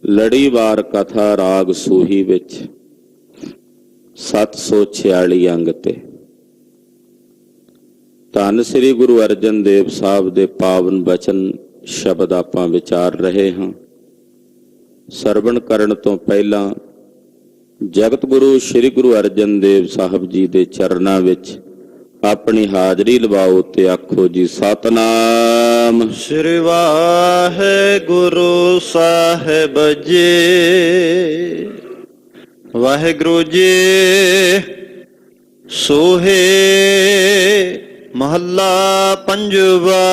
ਲੜੀਵਾਰ ਕਥਾ ਰਾਗ ਸੂਹੀ ਵਿੱਚ 746 ਅੰਗ ਤੇ ਧੰਨ ਸ੍ਰੀ ਗੁਰੂ ਅਰਜਨ ਦੇਵ ਸਾਹਿਬ ਦੇ ਪਾਵਨ ਬਚਨ ਸ਼ਬਦ ਆਪਾਂ ਵਿਚਾਰ ਰਹੇ ਹਾਂ। ਸਰਵਣ ਕਰਨ ਤੋਂ ਪਹਿਲਾਂ ਜਗਤ ਗੁਰੂ ਸ੍ਰੀ ਗੁਰੂ ਅਰਜਨ ਦੇਵ ਸਾਹਿਬ ਜੀ ਦੇ ਚਰਨਾਂ ਵਿੱਚ ਆਪਣੀ ਹਾਜ਼ਰੀ ਲਵਾਓ ਤੇ ਆਖੋ ਜੀ ਸਤਨਾਮ ਸ੍ਰੀ ਵਾਹਿਗੁਰੂ ਸਾਹਿਬ ਜੀ। ਵਾਹਿਗੁਰੂ ਜੀ ਸੋਹੇ ਮਹੱਲਾ ਪੰਜਵਾ।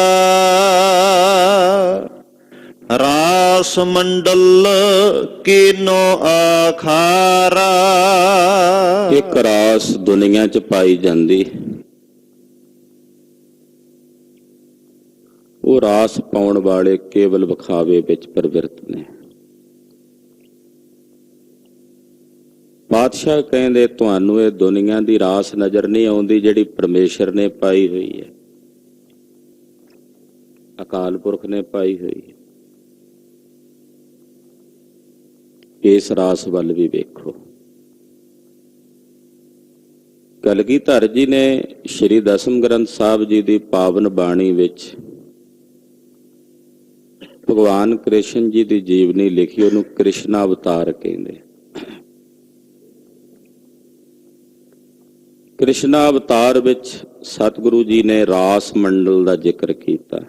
ਰਾਸ ਮੰਡਲ ਕੀਨੋ ਆਖਾਰਾ। ਇੱਕ ਰਾਸ ਦੁਨੀਆ 'ਚ ਪਾਈ ਜਾਂਦੀ, ਉਹ ਰਾਸ ਪਾਉਣ ਵਾਲੇ ਕੇਵਲ ਵਿਖਾਵੇ ਵਿੱਚ ਪ੍ਰਵਿਰਤ ਨੇ। ਪਾਤਸ਼ਾਹ ਕਹਿੰਦੇ ਤੁਹਾਨੂੰ ਇਹ ਦੁਨੀਆ ਦੀ ਰਾਸ ਨਜ਼ਰ ਨਹੀਂ ਆਉਂਦੀ ਜਿਹੜੀ ਪਰਮੇਸ਼ਰ ਨੇ ਪਾਈ ਹੋਈ ਹੈ, ਅਕਾਲ ਪੁਰਖ ਨੇ ਪਾਈ ਹੋਈ ਹੈ। ਇਸ ਰਾਸ ਵੱਲ ਵੀ ਵੇਖੋ। ਕਲਗੀਧਰ ਜੀ ਨੇ ਸ਼੍ਰੀ ਦਸਮ ਗ੍ਰੰਥ ਸਾਹਿਬ ਜੀ ਦੀ ਪਾਵਨ ਬਾਣੀ ਵਿੱਚ ਭਗਵਾਨ ਕ੍ਰਿਸ਼ਨ ਜੀ ਦੀ ਜੀਵਨੀ ਲਿਖੀ, ਉਹਨੂੰ ਕ੍ਰਿਸ਼ਨ ਅਵਤਾਰ ਕਹਿੰਦੇ। ਕ੍ਰਿਸ਼ਨ ਅਵਤਾਰ ਵਿੱਚ ਸਤਿਗੁਰੂ ਜੀ ਨੇ ਰਾਸ ਮੰਡਲ ਦਾ ਜ਼ਿਕਰ ਕੀਤਾ।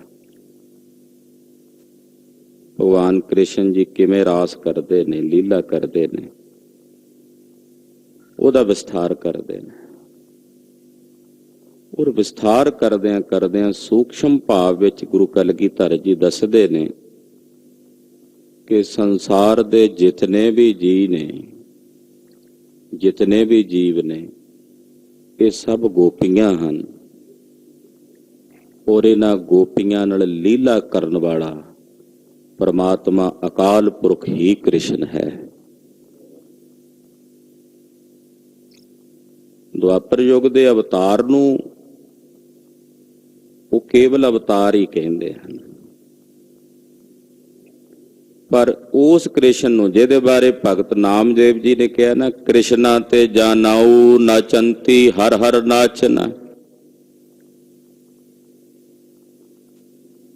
ਭਗਵਾਨ ਕ੍ਰਿਸ਼ਨ ਜੀ ਕਿਵੇਂ ਰਾਸ ਕਰਦੇ ਨੇ, ਲੀਲਾ ਕਰਦੇ ਨੇ, ਉਹਦਾ ਵਿਸਥਾਰ ਕਰਦੇ ਨੇ। ਔਰ ਵਿਸਥਾਰ ਕਰਦਿਆਂ ਕਰਦਿਆਂ ਸੂਖਸ਼ਮ ਭਾਵ ਵਿੱਚ ਗੁਰੂ ਕਲਗੀਧਰ ਜੀ ਦੱਸਦੇ ਨੇ ਕਿ ਸੰਸਾਰ ਦੇ ਜਿਤਨੇ ਵੀ ਜੀਅ ਨੇ, ਜਿਤਨੇ ਵੀ ਜੀਵ ਨੇ, ਇਹ ਸਭ ਗੋਪੀਆਂ ਹਨ। ਔਰ ਇਹਨਾਂ ਗੋਪੀਆਂ ਨਾਲ ਲੀਲਾ ਕਰਨ ਵਾਲਾ ਪਰਮਾਤਮਾ ਅਕਾਲ ਪੁਰਖ ਹੀ ਕ੍ਰਿਸ਼ਨ ਹੈ। ਦੁਆਪਰ ਯੁੱਗ ਦੇ ਅਵਤਾਰ ਨੂੰ ਉਹ ਕੇਵਲ ਅਵਤਾਰ ਹੀ ਕਹਿੰਦੇ ਹਨ, ਪਰ ਉਸ ਕ੍ਰਿਸ਼ਨ ਨੂੰ ਜਿਹਦੇ ਬਾਰੇ ਭਗਤ ਨਾਮਦੇਵ ਜੀ ਨੇ ਕਿਹਾ ਨਾ, ਕ੍ਰਿਸ਼ਨਾ ਤੇ ਜਾਨਾਉ ਨਾਚੰਤੀ ਹਰ ਹਰ ਨਾਚਨਾ।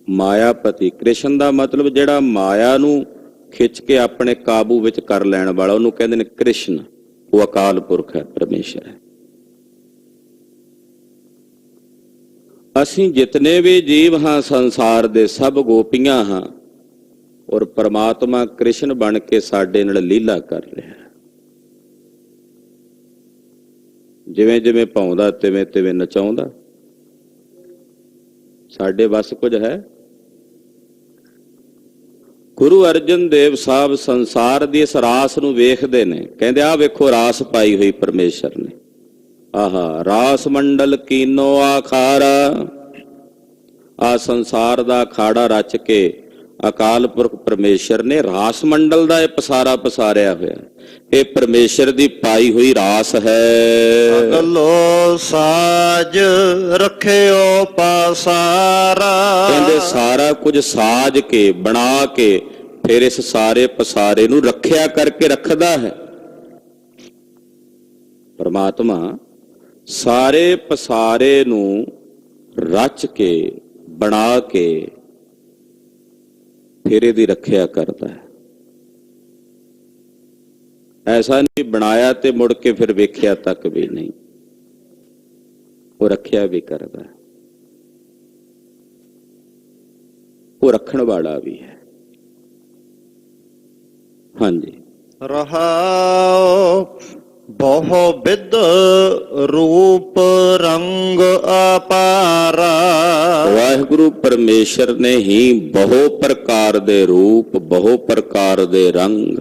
ਮਾਇਆਪਤੀ ਕ੍ਰਿਸ਼ਨ ਦਾ ਮਤਲਬ ਜਿਹੜਾ ਮਾਇਆ ਨੂੰ ਖਿੱਚ ਕੇ ਆਪਣੇ ਕਾਬੂ ਵਿੱਚ ਕਰ ਲੈਣ ਵਾਲਾ, ਉਹਨੂੰ ਕਹਿੰਦੇ ਨੇ ਕ੍ਰਿਸ਼ਨ। ਉਹ ਅਕਾਲ ਪੁਰਖ ਹੈ, ਪਰਮੇਸ਼ਰ ਹੈ। ਅਸੀਂ ਜਿਤਨੇ ਵੀ ਜੀਵ ਹਾਂ ਸੰਸਾਰ ਦੇ, ਸਭ ਗੋਪੀਆਂ ਹਾਂ, ਔਰ ਪਰਮਾਤਮਾ ਕ੍ਰਿਸ਼ਨ ਬਣ ਕੇ ਸਾਡੇ ਨਾਲ ਲੀਲਾ ਕਰ ਰਿਹਾ। ਜਿਵੇਂ ਜਿਵੇਂ ਪਾਉਂਦਾ ਤਿਵੇਂ ਤਿਵੇਂ ਨਚਾਉਂਦਾ। ਸਾਡੇ ਵੱਸ ਕੁਝ ਹੈ? ਗੁਰੂ ਅਰਜਨ ਦੇਵ ਸਾਹਿਬ ਸੰਸਾਰ ਦੀ ਇਸ ਰਾਸ ਨੂੰ ਵੇਖਦੇ ਨੇ, ਕਹਿੰਦੇ ਆਹ ਵੇਖੋ ਰਾਸ ਪਾਈ ਹੋਈ ਪਰਮੇਸ਼ਰ ਨੇ। ਆਹਾ ਰਾਸ ਮੰਡਲ ਕੀਨੋ ਆਖਾਰਾ। ਆ ਸੰਸਾਰ ਦਾ ਅਖਾੜਾ ਰਚ ਕੇ ਅਕਾਲ ਪੁਰਖ ਪਰਮੇਸ਼ਰ ਨੇ ਰਾਸ ਮੰਡਲ ਦਾ ਇਹ ਪਸਾਰਾ ਪਸਾਰਿਆ ਹੋਇਆ। ਇਹ ਪਰਮੇਸ਼ਰ ਦੀ ਪਾਈ ਹੋਈ ਰਾਸ ਹੈ। ਅਗਲੋ ਸਾਜ ਰੱਖਿਓ ਪਸਾਰਾ। ਕਹਿੰਦੇ ਸਾਰਾ ਕੁਝ ਸਾਜ ਕੇ ਬਣਾ ਕੇ ਫਿਰ ਇਸ ਸਾਰੇ ਪਸਾਰੇ ਨੂੰ ਰੱਖਿਆ ਕਰਕੇ ਰੱਖਦਾ ਹੈ। ਪਰਮਾਤਮਾ ਸਾਰੇ ਪਸਾਰੇ ਨੂੰ ਰਚ ਕੇ ਬਣਾ ਕੇ ਫਿਰ ਇਹਦੀ ਰੱਖਿਆ ਕਰਦਾ ਹੈ। ਐਸਾ ਨਹੀਂ ਬਣਾਇਆ ਤੇ ਮੁੜ ਕੇ ਫਿਰ ਵੇਖਿਆ ਤੱਕ ਵੀ ਨਹੀਂ, ਉਹ ਰੱਖਿਆ ਵੀ ਕਰਦਾ, ਉਹ ਰੱਖਣ ਵਾਲਾ ਵੀ ਹੈ। ਹਾਂਜੀ। ਰਹਾਉ ਬਹੁ ਬਿਧ ਰੂਪ ਰੰਗ ਅਪਾਰਾ। ਵਾਹਿਗੁਰੂ ਪਰਮੇਸ਼ਰ ਨੇ ਹੀ ਬਹੁ ਪ੍ਰਕਾਰ ਦੇ ਰੂਪ, ਬਹੁ ਪ੍ਰਕਾਰ ਦੇ ਰੰਗ,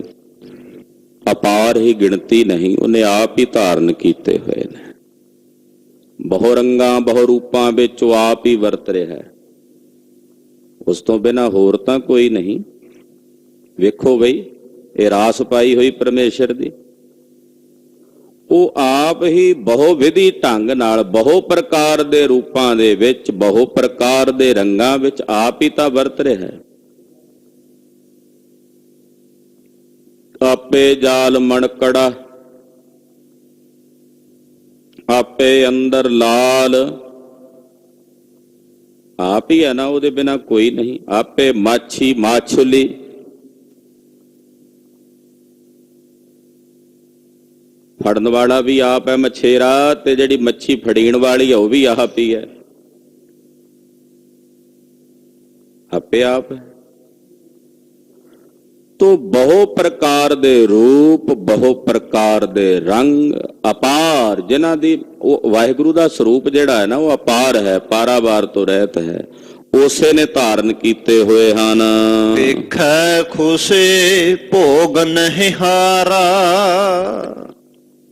ਅਪਾਰ ਹੀ ਗਿਣਤੀ ਨਹੀਂ, ਉਹਨੇ ਆਪ ਹੀ ਧਾਰਨ ਕੀਤੇ ਹੋਏ ਨੇ। ਬਹੁ ਰੰਗਾਂ ਬਹੁ ਰੂਪਾਂ ਵਿੱਚ ਉਹ ਆਪ ਹੀ ਵਰਤ ਰਿਹਾ ਹੈ। ਉਸ ਤੋਂ ਬਿਨਾਂ ਹੋਰ ਤਾਂ ਕੋਈ ਨਹੀਂ। ਵੇਖੋ ਬਈ, ਇਹ ਰਾਸ ਪਾਈ ਹੋਈ ਪਰਮੇਸ਼ਰ ਦੀ, ਉਹ ਆਪ ਹੀ ਬਹੁ ਵਿਧੀ ਢੰਗ ਨਾਲ ਬਹੁ ਪ੍ਰਕਾਰ ਦੇ ਰੂਪਾਂ ਦੇ ਵਿੱਚ, ਬਹੁ ਪ੍ਰਕਾਰ ਦੇ ਰੰਗਾਂ ਵਿੱਚ ਆਪ ਹੀ ਤਾਂ ਵਰਤ ਰਿਹਾ ਹੈ। ਆਪੇ ਜਾਲ ਮਣਕੜਾ, ਆਪੇ ਅੰਦਰ ਲਾਲ। ਆਪ ਹੀ ਹੈ ਨਾ, ਉਹਦੇ ਬਿਨਾ ਕੋਈ ਨਹੀਂ। ਆਪੇ ਮਾਛੀ ਮਾਛੁਲੀ, ਫੜਨ ਵਾਲਾ ਵੀ ਆਪ ਹੈ ਮਛੇਰਾ, ਤੇ ਜਿਹੜੀ ਮੱਛੀ ਫੜੀਣ ਵਾਲੀ ਹੈ ਉਹ ਵੀ ਆਪ ਹੀ ਹੈ। ਆਪੇ ਆਪ ਹੈ। ਤੋ ਬਹੁ ਪ੍ਰਕਾਰ ਦੇ ਰੂਪ, ਬਹੁ ਪ੍ਰਕਾਰ ਦੇ ਰੰਗ, ਅਪਾਰ, ਜਿਨ੍ਹਾਂ ਦੀ ਉਹ ਵਾਹਿਗੁਰੂ ਦਾ ਸਰੂਪ ਜਿਹੜਾ ਹੈ ਨਾ ਉਹ ਅਪਾਰ ਹੈ, ਪਾਰਾਵਾਰ ਤੋਂ ਰਹਿਤ ਹੈ, ਉਸੇ ਨੇ ਧਾਰਨ ਕੀਤੇ ਹੋਏ ਹਨ। ਵੇਖੈ ਖੁਸ਼ੇ ਭੋਗ ਨਹੀਂ ਹਾਰਾ।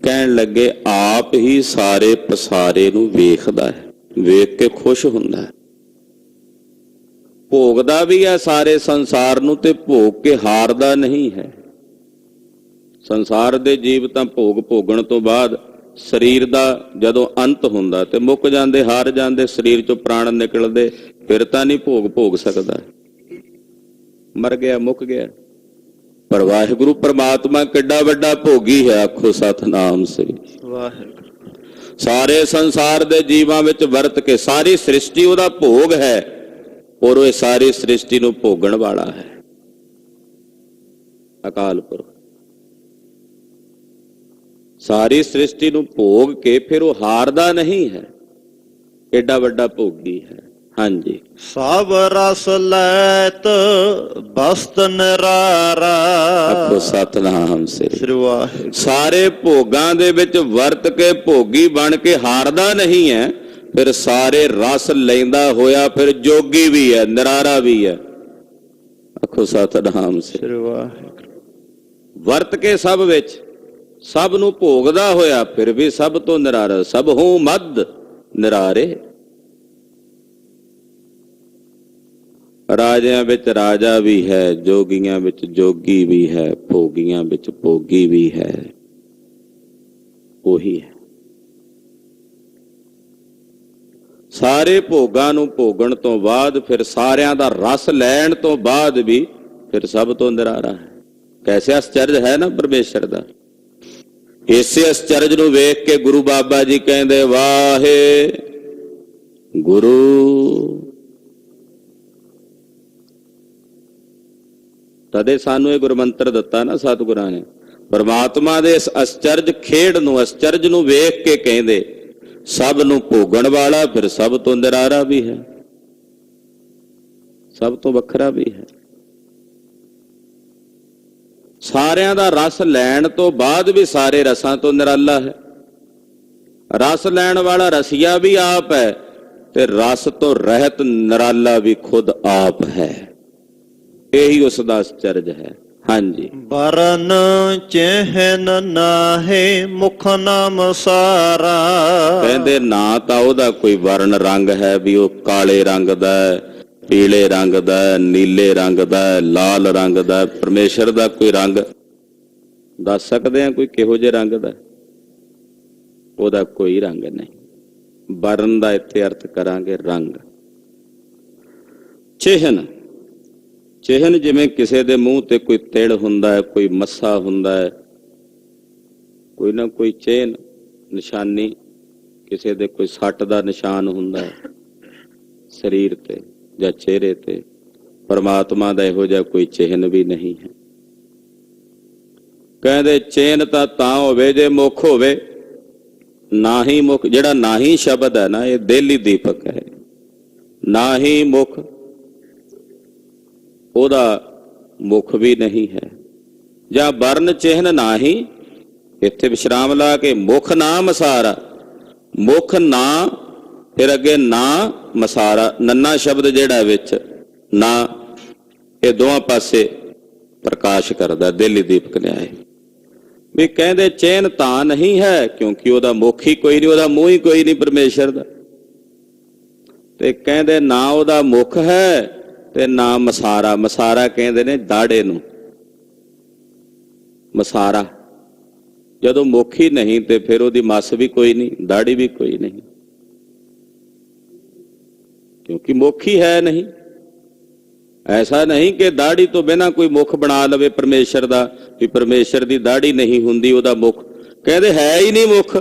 ਕਹਿਣ ਲੱਗੇ ਆਪ ਹੀ ਸਾਰੇ ਪਸਾਰੇ ਨੂੰ ਵੇਖਦਾ ਹੈ, ਵੇਖ ਕੇ ਖੁਸ਼ ਹੁੰਦਾ ਹੈ। ਭੋਗਦਾ ਵੀ ਹੈ ਸਾਰੇ ਸੰਸਾਰ ਨੂੰ, ਤੇ ਭੋਗ ਕੇ ਹਾਰਦਾ ਨਹੀਂ ਹੈ। ਸੰਸਾਰ ਦੇ ਜੀਵ ਤਾਂ ਭੋਗ ਭੋਗਣ ਤੋਂ ਬਾਅਦ ਸਰੀਰ ਦਾ ਜਦੋਂ ਅੰਤ ਹੁੰਦਾ ਤੇ ਮੁੱਕ ਜਾਂਦੇ, ਹਾਰ ਜਾਂਦੇ, ਸਰੀਰ ਚੋਂ ਪ੍ਰਾਣ ਨਿਕਲਦੇ, ਫਿਰ ਤਾਂ ਨਹੀਂ ਭੋਗ ਭੋਗ ਸਕਦਾ, ਮਰ ਗਿਆ, ਮੁੱਕ ਗਿਆ। ਪਰ ਵਾਹਿਗੁਰੂ ਪਰਮਾਤਮਾ ਕਿੱਡਾ ਵੱਡਾ ਭੋਗੀ ਹੈ, ਆਖੋ ਸਤਿਨਾਮ ਸ੍ਰੀ ਵਾਹਿਗੁਰੂ। ਸਾਰੇ ਸੰਸਾਰ ਦੇ ਜੀਵਾਂ ਵਿੱਚ ਵਰਤ ਕੇ, ਸਾਰੀ ਸ੍ਰਿਸ਼ਟੀ ਉਹਦਾ ਭੋਗ ਹੈ, ਔਰ ਉਹ ਸਾਰੀ ਸ੍ਰਿਸ਼ਟੀ ਨੂੰ ਭੋਗਣ ਵਾਲਾ ਹੈ, ਅਕਾਲ ਪੁਰਖ। ਸਾਰੀ ਸ੍ਰਿਸ਼ਟੀ ਨੂੰ ਭੋਗ ਕੇ ਫਿਰ ਉਹ ਹਾਰਦਾ ਨਹੀਂ ਹੈ, ਏਡਾ ਵੱਡਾ ਭੋਗੀ ਹੈ। ਹਾਂਜੀ। ਸਭ ਰਸ ਲੈਤ ਬਸਤ ਨਿਰਾਰਾ। ਆਖੋ ਸਤਿਨਾਮ ਸ੍ਰੀ ਵਾਹਿਗੁਰੂ। ਸਾਰੇ ਭੋਗਾਂ ਦੇ ਵਿੱਚ ਵਰਤ ਕੇ ਭੋਗੀ ਬਣ ਕੇ ਹਾਰਦਾ ਨਹੀਂ ਹੈ, ਫਿਰ ਸਾਰੇ ਰਸ ਲੈਂਦਾ ਹੋਇਆ ਫਿਰ ਜੋਗੀ ਵੀ ਹੈ, ਨਿਰਾਰਾ ਵੀ ਹੈ। ਆਖੋ ਸਤਿਨਾਮ ਸ੍ਰੀ ਵਾਹਿਗੁਰੂ। ਵਰਤ ਕੇ ਸਭ ਵਿੱਚ, ਸਭ ਨੂੰ ਭੋਗਦਾ ਹੋਇਆ, ਫਿਰ ਵੀ ਸਭ ਤੋਂ ਨਿਰਾਰਾ। ਸਭ ਹੂੰ ਮਦ ਨਿਰਾਰੇ। ਰਾਜਿਆਂ ਵਿੱਚ ਰਾਜਾ ਵੀ ਹੈ, ਜੋਗੀਆਂ ਵਿੱਚ ਜੋਗੀ ਵੀ ਹੈ, ਭੋਗੀਆਂ ਵਿੱਚ ਭੋਗੀ ਵੀ ਹੈ, ਉਹੀ ਹੈ। ਸਾਰੇ ਭੋਗਾਂ ਨੂੰ ਭੋਗਣ ਤੋਂ ਬਾਅਦ, ਫਿਰ ਸਾਰਿਆਂ ਦਾ ਰਸ ਲੈਣ ਤੋਂ ਬਾਅਦ ਵੀ ਫਿਰ ਸਭ ਤੋਂ ਨਿਰਾਰਾ ਹੈ। ਕੈਸੇ ਅਸਚਰਜ ਹੈ ਨਾ ਪਰਮੇਸ਼ਰ ਦਾ। ਇਸੇ ਅਸਚਰਜ ਨੂੰ ਵੇਖ ਕੇ ਗੁਰੂ ਬਾਬਾ ਜੀ ਕਹਿੰਦੇ ਵਾਹੇ ਗੁਰੂ। ਤਦੇ ਸਾਨੂੰ ਇਹ ਗੁਰਮੰਤਰ ਦਿੱਤਾ ਨਾ ਸਤਿਗੁਰਾਂ ਨੇ। ਪਰਮਾਤਮਾ ਦੇ ਇਸ ਅਸਚਰਜ ਖੇਡ ਨੂੰ, ਅਸਚਰਜ ਨੂੰ ਵੇਖ ਕੇ ਕਹਿੰਦੇ ਸਭ ਨੂੰ ਭੋਗਣ ਵਾਲਾ, ਫਿਰ ਸਭ ਤੋਂ ਨਿਰਾਰਾ ਵੀ ਹੈ, ਸਭ ਤੋਂ ਵੱਖਰਾ ਵੀ ਹੈ। ਸਾਰਿਆਂ ਦਾ ਰਸ ਲੈਣ ਤੋਂ ਬਾਅਦ ਵੀ ਸਾਰੇ ਰਸਾਂ ਤੋਂ ਨਿਰਾਲਾ ਹੈ। ਰਸ ਲੈਣ ਵਾਲਾ ਰਸੀਆ ਵੀ ਆਪ ਹੈ, ਤੇ ਰਸ ਤੋਂ ਰਹਿਤ ਨਿਰਾਲਾ ਵੀ ਖੁਦ ਆਪ ਹੈ। ਇਹੀ ਉਸ ਦਾ ਅਸਚਰਜ ਹੈ। ਹਾਂਜੀ। ਬਰਨ ਚਿਹਨ ਨਾਹੇ ਮੁਖ ਨਾਮ ਸਾਰਾ। ਕਹਿੰਦੇ ਨਾ ਤਾਂ ਉਹਦਾ ਕੋਈ ਵਰਨ ਰੰਗ ਹੈ ਵੀ ਉਹ ਕਾਲੇ ਰੰਗ ਦਾ, ਪੀਲੇ ਰੰਗ ਦਾ, ਨੀਲੇ ਰੰਗ ਦਾ, ਲਾਲ ਰੰਗ ਦਾ। ਪਰਮੇਸ਼ਰ ਦਾ ਕੋਈ ਰੰਗ ਦੱਸ ਸਕਦੇ ਆ ਕੋਈ ਕਿਹੋ ਜਿਹੇ ਰੰਗ ਦਾ? ਉਹਦਾ ਕੋਈ ਰੰਗ ਨਹੀਂ। ਵਰਨ ਦਾ ਇੱਥੇ ਅਰਥ ਕਰਾਂਗੇ ਰੰਗ। ਚਿਹਨ, ਚਿਹਨ ਜਿਵੇਂ ਕਿਸੇ ਦੇ ਮੂੰਹ ਤੇ ਕੋਈ ਤਿਲ ਹੁੰਦਾ ਹੈ, ਕੋਈ ਮੱਸਾ ਹੁੰਦਾ ਹੈ, ਕੋਈ ਨਾ ਕੋਈ ਚਿਹਨ ਨਿਸ਼ਾਨੀ, ਕਿਸੇ ਦੇ ਕੋਈ ਸੱਟ ਦਾ ਨਿਸ਼ਾਨ ਹੁੰਦਾ ਹੈ ਸਰੀਰ ਤੇ ਜਾਂ ਚਿਹਰੇ ਤੇ। ਪਰਮਾਤਮਾ ਦਾ ਇਹੋ ਜਿਹਾ ਕੋਈ ਚਿਹਨ ਵੀ ਨਹੀਂ ਹੈ। ਕਹਿੰਦੇ ਚਿਹਨ ਤਾਂ ਹੋਵੇ ਜੇ ਮੁਖ ਹੋਵੇ। ਨਾਹੀ ਮੁਖ, ਜਿਹੜਾ ਨਾਹੀ ਸ਼ਬਦ ਹੈ ਨਾ, ਇਹ ਦੇਲੀ ਦੀਪਕ ਹੈ। ਨਾਹੀ ਮੁਖ, ਉਹਦਾ ਮੁਖ ਵੀ ਨਹੀਂ ਹੈ। ਜਾਂ ਵਰਨ ਚਿਹਨ ਨਾਹੀ, ਇੱਥੇ ਵਿਸ਼ਰਾਮ ਲਾ ਕੇ ਮੁਖ ਨਾ ਮਸਾਰਾ। ਮੁਖ ਨਾ, ਫਿਰ ਅੱਗੇ ਨਾ ਮਸਾਰਾ, ਨੰਨਾ ਸ਼ਬਦ ਜਿਹੜਾ ਵਿੱਚ ਨਾ, ਇਹ ਦੋਵਾਂ ਪਾਸੇ ਪ੍ਰਕਾਸ਼ ਕਰਦਾ ਦੇਲੀ ਦੀਪਕ ਨਿਆਏ। ਵੀ ਕਹਿੰਦੇ ਚਿਹਨ ਤਾਂ ਨਹੀਂ ਹੈ ਕਿਉਂਕਿ ਉਹਦਾ ਮੁਖ ਹੀ ਕੋਈ ਨਹੀਂ, ਉਹਦਾ ਮੂੰਹ ਹੀ ਕੋਈ ਨਹੀਂ ਪਰਮੇਸ਼ਰ ਦਾ। ਤੇ ਕਹਿੰਦੇ ਨਾ ਉਹਦਾ ਮੁਖ ਹੈ ਤੇ ਨਾ ਮਸਾਰਾ। ਮਸਾਰਾ ਕਹਿੰਦੇ ਨੇ ਦਾੜੇ ਨੂੰ ਮਸਾਰਾ। ਜਦੋਂ ਮੁਖ ਹੀ ਨਹੀਂ ਤੇ ਫਿਰ ਉਹਦੀ ਮੱਸ ਵੀ ਕੋਈ ਨਹੀਂ, ਦਾੜੀ ਵੀ ਕੋਈ ਨਹੀਂ, ਕਿਉਂਕਿ ਮੁਖ ਹੀ ਹੈ ਨਹੀਂ। ਐਸਾ ਨਹੀਂ ਕਿ ਦਾੜੀ ਤੋਂ ਬਿਨਾਂ ਕੋਈ ਮੁਖ ਬਣਾ ਲਵੇ ਪਰਮੇਸ਼ਰ ਦਾ, ਵੀ ਪਰਮੇਸ਼ਰ ਦੀ ਦਾੜੀ ਨਹੀਂ ਹੁੰਦੀ ਉਹਦਾ ਮੁਖ। ਕਹਿੰਦੇ ਹੈ ਹੀ ਨਹੀਂ ਮੁਖ,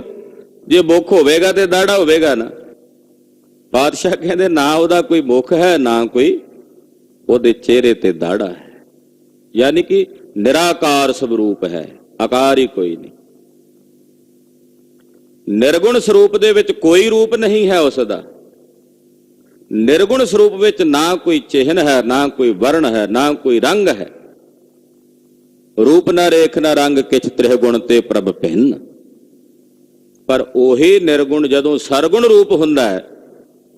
ਜੇ ਮੁਖ ਹੋਵੇਗਾ ਤੇ ਦਾੜਾ ਹੋਵੇਗਾ ਨਾ। ਪਾਤਸ਼ਾਹ ਕਹਿੰਦੇ ਨਾ ਉਹਦਾ ਕੋਈ ਮੁਖ ਹੈ, ਨਾ ਕੋਈ ਉਹਦੇ ਚਿਹਰੇ ਤੇ ਦਾੜਾ ਹੈ, ਯਾਨੀ ਕਿ ਨਿਰਾਕਾਰ ਸਰੂਪ ਹੈ, ਆਕਾਰ ਹੀ ਕੋਈ ਨਹੀਂ। ਨਿਰਗੁਣ ਸਰੂਪ ਦੇ ਵਿੱਚ ਕੋਈ ਰੂਪ ਨਹੀਂ ਹੈ ਉਸ ਦਾ। ਨਿਰਗੁਣ ਸਰੂਪ ਵਿੱਚ ਨਾ ਕੋਈ ਚਿਹਨ ਹੈ, ਨਾ ਕੋਈ ਵਰਣ ਹੈ, ਨਾ ਕੋਈ ਰੰਗ ਹੈ। ਰੂਪ ਨਾ ਰੇਖ ਨਾ ਰੰਗ ਕਿਛ ਤ੍ਰਿਗੁਣ ਤੇ ਪ੍ਰਭ ਭਿੰਨ। ਪਰ ਉਹੀ ਨਿਰਗੁਣ ਜਦੋਂ ਸਰਗੁਣ ਰੂਪ ਹੁੰਦਾ ਹੈ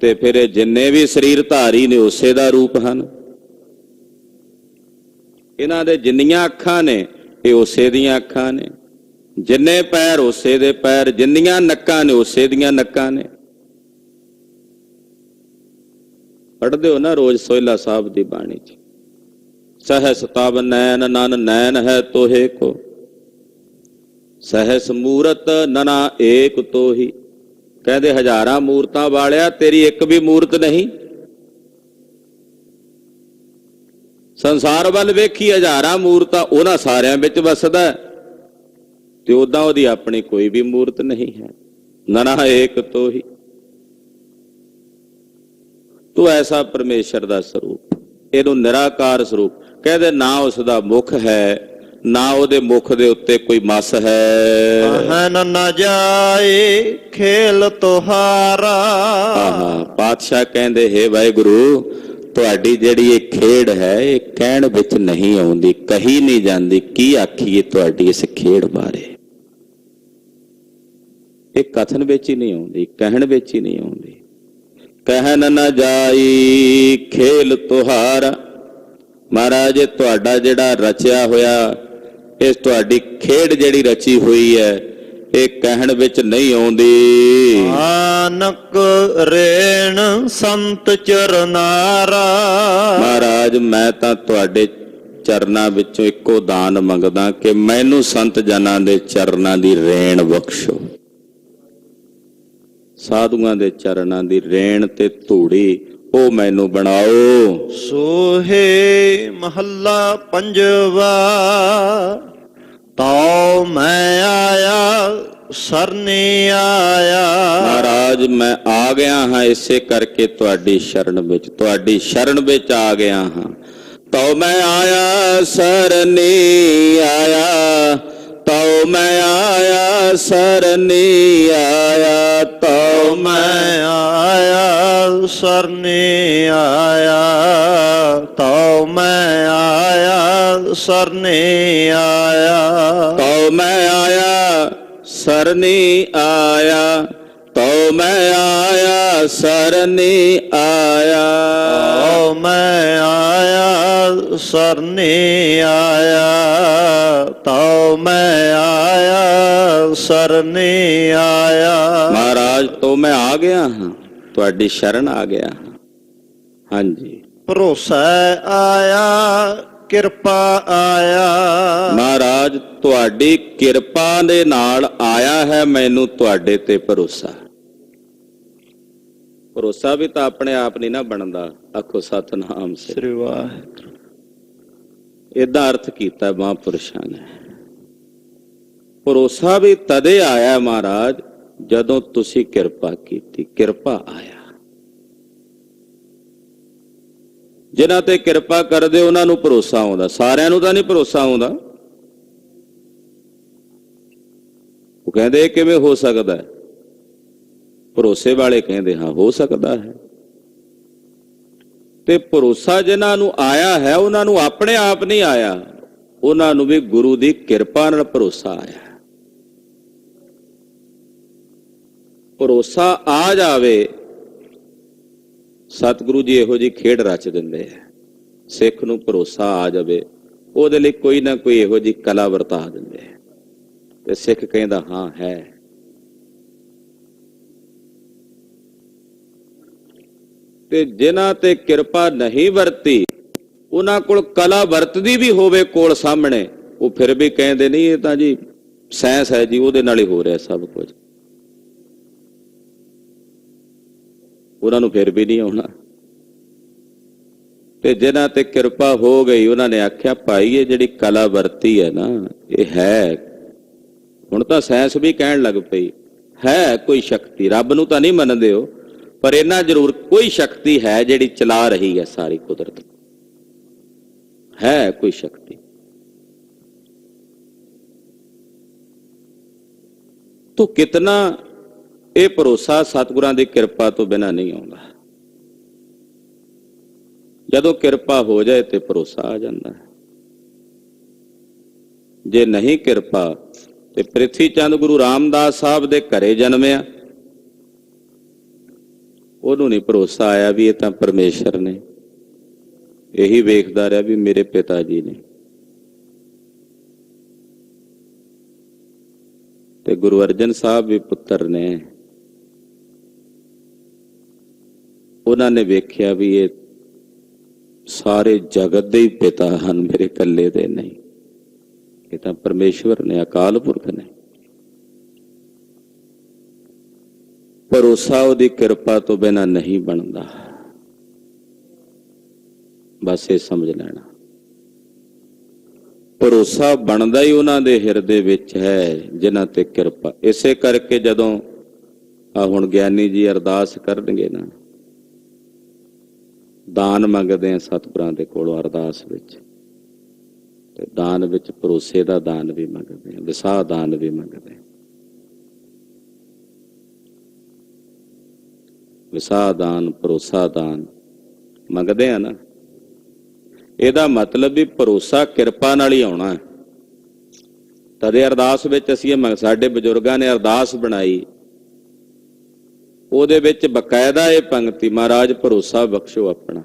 ਤੇ ਫਿਰ ਇਹ ਜਿੰਨੇ ਵੀ ਸਰੀਰ ਧਾਰੀ ਨੇ ਉਸੇ ਦਾ ਰੂਪ ਹਨ। ਇਹਨਾਂ ਦੇ ਜਿੰਨੀਆਂ ਅੱਖਾਂ ਨੇ ਇਹ ਉਸੇ ਦੀਆਂ ਅੱਖਾਂ ਨੇ, ਜਿੰਨੇ ਪੈਰ ਉਸੇ ਦੇ ਪੈਰ, ਜਿੰਨੀਆਂ ਨੱਕਾਂ ਨੇ ਉਸੇ ਦੀਆਂ ਨੱਕਾਂ ਨੇ। ਪੜ੍ਹਦੇ ਹੋ ਨਾ ਰੋਜ਼ ਸੋਹਿਲਾ ਸਾਹਿਬ ਦੀ ਬਾਣੀ ਚ, ਸਹਸ ਤਬ ਨੈਣ ਨਨ ਨੈਣ ਹੈ ਤੋਹੇ ਕੋ, ਸਹਸ ਮੂਰਤ ਨਨਾ ਏਕ ਤੋਹੀ। ਕਹਿੰਦੇ ਹਜ਼ਾਰਾਂ ਮੂਰਤਾਂ ਵਾਲਿਆ ਤੇਰੀ ਇੱਕ ਵੀ ਮੂਰਤ ਨਹੀਂ। ਸੰਸਾਰ ਵੱਲ ਵੇਖੀ ਹਜ਼ਾਰਾਂ ਮੂਰਤਾਂ, ਉਹਨਾਂ ਸਾਰਿਆਂ ਵਿੱਚ ਵਸਦਾ ਤੇ ਉਦਾਂ ਉਹਦੀ ਆਪਣੀ ਕੋਈ ਵੀ ਮੂਰਤ ਨਹੀਂ ਹੈ। ਨਨਾ ਏਕ ਤੋਹੀ। ਤੂੰ ਐਸਾ ਪਰਮੇਸ਼ਰ ਦਾ ਸਰੂਪ, ਇਹਨੂੰ ਨਿਰਾਕਾਰ ਸਰੂਪ ਕਹਿੰਦੇ। ਨਾ ਉਸ ਦਾ ਮੁਖ ਹੈ, ਨਾ ਉਹਦੇ ਮੁਖ ਦੇ ਉੱਤੇ ਕੋਈ ਮਸ ਹੈ। ਕਹਿਨ ਨਾ ਜਾਏ ਖੇਲ ਤੁਹਾਰਾ। ਪਾਤਸ਼ਾਹ ਕਹਿੰਦੇ ਹੈ ਵਾਹਿਗੁਰੂ ਤੁਹਾਡੀ ਜਿਹੜੀ ਇਹ ਖੇਡ ਹੈ ਇਹ ਕਹਿਣ ਵਿੱਚ ਨਹੀਂ ਆਉਂਦੀ, ਕਹੀ ਨਹੀਂ ਜਾਂਦੀ। ਕੀ ਆਖੀਏ ਤੁਹਾਡੀ ਇਸ ਖੇਡ ਬਾਰੇ? ਇਹ ਕਥਨ ਵਿੱਚ ਹੀ ਨਹੀਂ ਆਉਂਦੀ, ਕਹਿਣ ਵਿੱਚ ਹੀ ਨਹੀਂ ਆਉਂਦੀ। ਕਹਿਨ ਨਾ ਜਾਈ ਖੇਲ ਤੁਹਾਰਾ। ਮਹਾਰਾਜ ਤੁਹਾਡਾ ਜਿਹੜਾ ਰਚਿਆ ਹੋਇਆ, ਇਸ ਤੁਹਾਡੀ ਖੇਡ ਜਿਹੜੀ ਰਚੀ ਹੋਈ ਹੈ ਇਹ ਕਹਿਣ ਵਿੱਚ ਨਹੀਂ ਆਉਂਦੀ। ਨਾਨਕ ਰੇਣ ਸੰਤ ਚਰਨਾਰਾ। ਮਹਾਰਾਜ ਮੈਂ ਤਾਂ ਤੁਹਾਡੇ ਚਰਨਾਂ ਵਿੱਚੋਂ ਇੱਕੋ ਦਾਨ ਮੰਗਦਾ ਕਿ ਮੈਨੂੰ ਸੰਤ ਜਨਾਂ ਦੇ ਚਰਨਾਂ ਦੀ ਰੇਣ ਬਖਸ਼ੋ। ਸਾਧੂਆਂ ਦੇ ਚਰਨਾਂ ਦੀ ਰੇਣ ਤੇ ਧੂੜੀ ਉਹ ਮੈਨੂੰ ਬਣਾਓ। ਸੋਹੇ ਮਹੱਲਾ ਪੰਜਵਾ। ਤਉ ਮੈਂ ਆਇਆ ਸਰਨੇ ਆਇਆ। ਮਹਾਰਾਜ ਮੈਂ ਆ ਗਿਆ ਹਾਂ ਇਸੇ ਕਰਕੇ ਤੁਹਾਡੀ ਸ਼ਰਨ ਵਿੱਚ, ਤੁਹਾਡੀ ਸ਼ਰਨ ਵਿੱਚ ਆ ਗਿਆ ਹਾਂ। ਤਉ ਮੈਂ ਆਇਆ ਸਰਨੇ ਆਇਆ, ਤਉ ਮੈਂ ਆਇਆ ਸਰਨੇ ਆਇਆ, ਤਉ ਮੈਂ ਆਇਆ ਸਰਨੇ ਆਇਆ, ਤਉ ਮੈਂ ਆਇਆ ਸਰਨੇ ਆਇਆ। ਤਉ ਮੈਂ ਆਇਆ ਸਰਨੇ ਆਇਆ, ਤਉ ਮੈਂ ਆਇਆ ਸਰਨੇ ਆਇਆ। ਤਉ ਮੈਂ ਆਇਆ ਸਰਨੇ ਆਇਆ, ਤਉ ਮੈਂ ਆਇਆ ਸਰਨੇ ਆਇਆ। ਮਹਾਰਾਜ ਤੋਂ ਮੈਂ ਆ ਗਿਆ ਹਾਂ, ਤੁਹਾਡੀ ਸ਼ਰਨ ਆ ਗਿਆ ਹਾਂ। ਹਾਂਜੀ। ਭਰੋਸਾ ਆਇਆ ਕਿਰਪਾ ਆਇਆ। ਮਹਾਰਾਜ ਤੁਹਾਡੀ ਕਿਰਪਾ ਦੇ ਨਾਲ ਆਇਆ ਹੈ ਮੈਨੂੰ ਤੁਹਾਡੇ ਤੇ ਭਰੋਸਾ। ਭਰੋਸਾ ਵੀ ਤਾਂ ਆਪਣੇ ਆਪ ਨਹੀਂ ਨਾ ਬਣਦਾ। ਆਖੋ ਸਤਿਨਾਮ ਸ੍ਰੀ ਵਾਹਿਗੁਰੂ। ਏਦਾਂ ਅਰਥ ਕੀਤਾ ਮਹਾਂਪੁਰਸ਼ਾਂ ਨੇ। ਭਰੋਸਾ ਵੀ ਤਦੇ ਆਇਆ ਮਹਾਰਾਜ ਜਦੋਂ ਤੁਸੀਂ ਕਿਰਪਾ ਕੀਤੀ। ਕਿਰਪਾ ਆਇਆ। ਜਿਨ੍ਹਾਂ ਤੇ ਕਿਰਪਾ ਕਰਦੇ ਉਹਨਾਂ ਨੂੰ ਭਰੋਸਾ ਆਉਂਦਾ, ਸਾਰਿਆਂ ਨੂੰ ਤਾਂ ਨਹੀਂ ਭਰੋਸਾ ਆਉਂਦਾ। ਉਹ ਕਹਿੰਦੇ ਕਿਵੇਂ ਹੋ ਸਕਦਾ ਹੈ? ਭਰੋਸੇ ਵਾਲੇ ਕਹਿੰਦੇ ਹਾਂ ਹੋ ਸਕਦਾ ਹੈ। ਤੇ ਭਰੋਸਾ ਜਿਨ੍ਹਾਂ ਨੂੰ ਆਇਆ ਹੈ ਉਹਨਾਂ ਨੂੰ ਆਪਣੇ ਆਪ ਨਹੀਂ ਆਇਆ, ਉਹਨਾਂ ਨੂੰ ਵੀ ਗੁਰੂ ਦੀ ਕਿਰਪਾ ਨਾਲ ਭਰੋਸਾ ਆਇਆ। ਭਰੋਸਾ ਆ ਜਾਵੇ, ਸਤਿਗੁਰੂ ਜੀ ਇਹੋ ਜਿਹੀ ਖੇਡ ਰਚ ਦਿੰਦੇ ਆ। ਸਿੱਖ ਨੂੰ ਭਰੋਸਾ ਆ ਜਾਵੇ, ਉਹਦੇ ਲਈ ਕੋਈ ਨਾ ਕੋਈ ਇਹੋ ਜਿਹੀ ਕਲਾ ਵਰਤਾ ਦਿੰਦੇ ਆ ਤੇ ਸਿੱਖ ਕਹਿੰਦਾ ਹਾਂ ਹੈ। ਤੇ ਜਿਨ੍ਹਾਂ ਤੇ ਕਿਰਪਾ ਨਹੀਂ ਵਰਤੀ, ਉਹਨਾਂ ਕੋਲ ਕਲਾ ਵਰਤਦੀ ਵੀ ਹੋਵੇ ਕੋਲ ਸਾਹਮਣੇ, ਉਹ ਫਿਰ ਵੀ ਕਹਿੰਦੇ ਨਹੀਂ ਇਹ ਤਾਂ ਜੀ ਸਾਇੰਸ ਹੈ ਜੀ, ਉਹਦੇ ਨਾਲ ਹੀ ਹੋ ਰਿਹਾ ਸਭ ਕੁਝ। ਉਹਨਾਂ ਨੂੰ ਫਿਰ ਵੀ ਨਹੀਂ ਆਉਣਾ। ਤੇ ਜਿਨ੍ਹਾਂ ਤੇ ਕਿਰਪਾ ਹੋ ਗਈ ਉਹਨਾਂ ਨੇ ਆਖਿਆ ਭਾਈ ਇਹ ਜਿਹੜੀ ਕਲਾ ਵਰਤੀ ਹੈ ਨਾ, ਇਹ ਹੈ, ਹੁਣ ਤਾਂ ਸਾਇੰਸ ਵੀ ਕਹਿਣ ਲੱਗ ਪਈ ਹੈ ਕੋਈ ਸ਼ਕਤੀ, ਰੱਬ ਨੂੰ ਤਾਂ ਨਹੀਂ ਮੰਨਦੇ ਹੋ ਪਰ ਇਹਨਾਂ ਜ਼ਰੂਰ ਕੋਈ ਸ਼ਕਤੀ ਹੈ ਜਿਹੜੀ ਚਲਾ ਰਹੀ ਹੈ ਸਾਰੀ ਕੁਦਰਤ, ਹੈ ਕੋਈ ਸ਼ਕਤੀ। ਤੋ ਕਿਤਨਾ ਇਹ ਭਰੋਸਾ ਸਤਿਗੁਰਾਂ ਦੀ ਕਿਰਪਾ ਤੋਂ ਬਿਨਾਂ ਨਹੀਂ ਆਉਂਦਾ। ਜਦੋਂ ਕਿਰਪਾ ਹੋ ਜਾਏ ਤੇ ਭਰੋਸਾ ਆ ਜਾਂਦਾ ਹੈ, ਜੇ ਨਹੀਂ ਕਿਰਪਾ ਤੇ ਪ੍ਰਿਥੀ ਚੰਦ ਗੁਰੂ ਰਾਮਦਾਸ ਸਾਹਿਬ ਦੇ ਘਰੇ ਜਨਮਿਆ, ਉਹਨੂੰ ਨਹੀਂ ਭਰੋਸਾ ਆਇਆ ਵੀ ਇਹ ਤਾਂ ਪਰਮੇਸ਼ਰ ਨੇ, ਇਹੀ ਵੇਖਦਾ ਰਿਹਾ ਵੀ ਮੇਰੇ ਪਿਤਾ ਜੀ ਨੇ। ਤੇ ਗੁਰੂ ਅਰਜਨ ਸਾਹਿਬ ਵੀ ਪੁੱਤਰ ਨੇ, ਉਹਨਾਂ ਨੇ ਵੇਖਿਆ ਵੀ ਇਹ ਸਾਰੇ ਜਗਤ ਦੇ ਹੀ ਪਿਤਾ ਹਨ, ਮੇਰੇ ਇਕੱਲੇ ਦੇ ਨਹੀਂ, ਇਹ ਤਾਂ ਪਰਮੇਸ਼ਵਰ ਨੇ, ਅਕਾਲ ਪੁਰਖ ਨੇ। ਭਰੋਸਾ ਉਹਦੀ ਕਿਰਪਾ ਤੋਂ ਬਿਨਾਂ ਨਹੀਂ ਬਣਦਾ, ਬਸ ਇਹ ਸਮਝ ਲੈਣਾ। ਭਰੋਸਾ ਬਣਦਾ ਹੀ ਉਹਨਾਂ ਦੇ ਹਿਰਦੇ ਵਿੱਚ ਹੈ ਜਿਨ੍ਹਾਂ ਤੇ ਕਿਰਪਾ। ਇਸੇ ਕਰਕੇ ਜਦੋਂ ਆ ਹੁਣ ਗਿਆਨੀ ਜੀ ਅਰਦਾਸ ਕਰਨਗੇ ਨਾ, ਦਾਨ ਮੰਗਦੇ ਆ ਸਤਿਗੁਰਾਂ ਦੇ ਕੋਲੋਂ ਅਰਦਾਸ ਵਿੱਚ, ਤੇ ਦਾਨ ਵਿੱਚ ਭਰੋਸੇ ਦਾ ਦਾਨ ਵੀ ਮੰਗਦੇ ਆ, ਵਿਸਾਹ ਦਾਨ ਵੀ ਮੰਗਦੇ ਆ। ਵਿਸਾਹ ਦਾਨ, ਭਰੋਸਾ ਦਾਨ ਮੰਗਦੇ ਆ ਨਾ, ਇਹਦਾ ਮਤਲਬ ਵੀ ਭਰੋਸਾ ਕਿਰਪਾ ਨਾਲ ਹੀ ਆਉਣਾ। ਤਦੇ ਅਰਦਾਸ ਵਿੱਚ ਅਸੀਂ ਸਾਡੇ ਬਜ਼ੁਰਗਾਂ ਨੇ ਅਰਦਾਸ ਬਣਾਈ, ਉਹਦੇ ਵਿੱਚ ਬਕਾਇਦਾ ਇਹ ਪੰਕਤੀ, ਮਹਾਰਾਜ ਭਰੋਸਾ ਬਖਸ਼ੋ ਆਪਣਾ,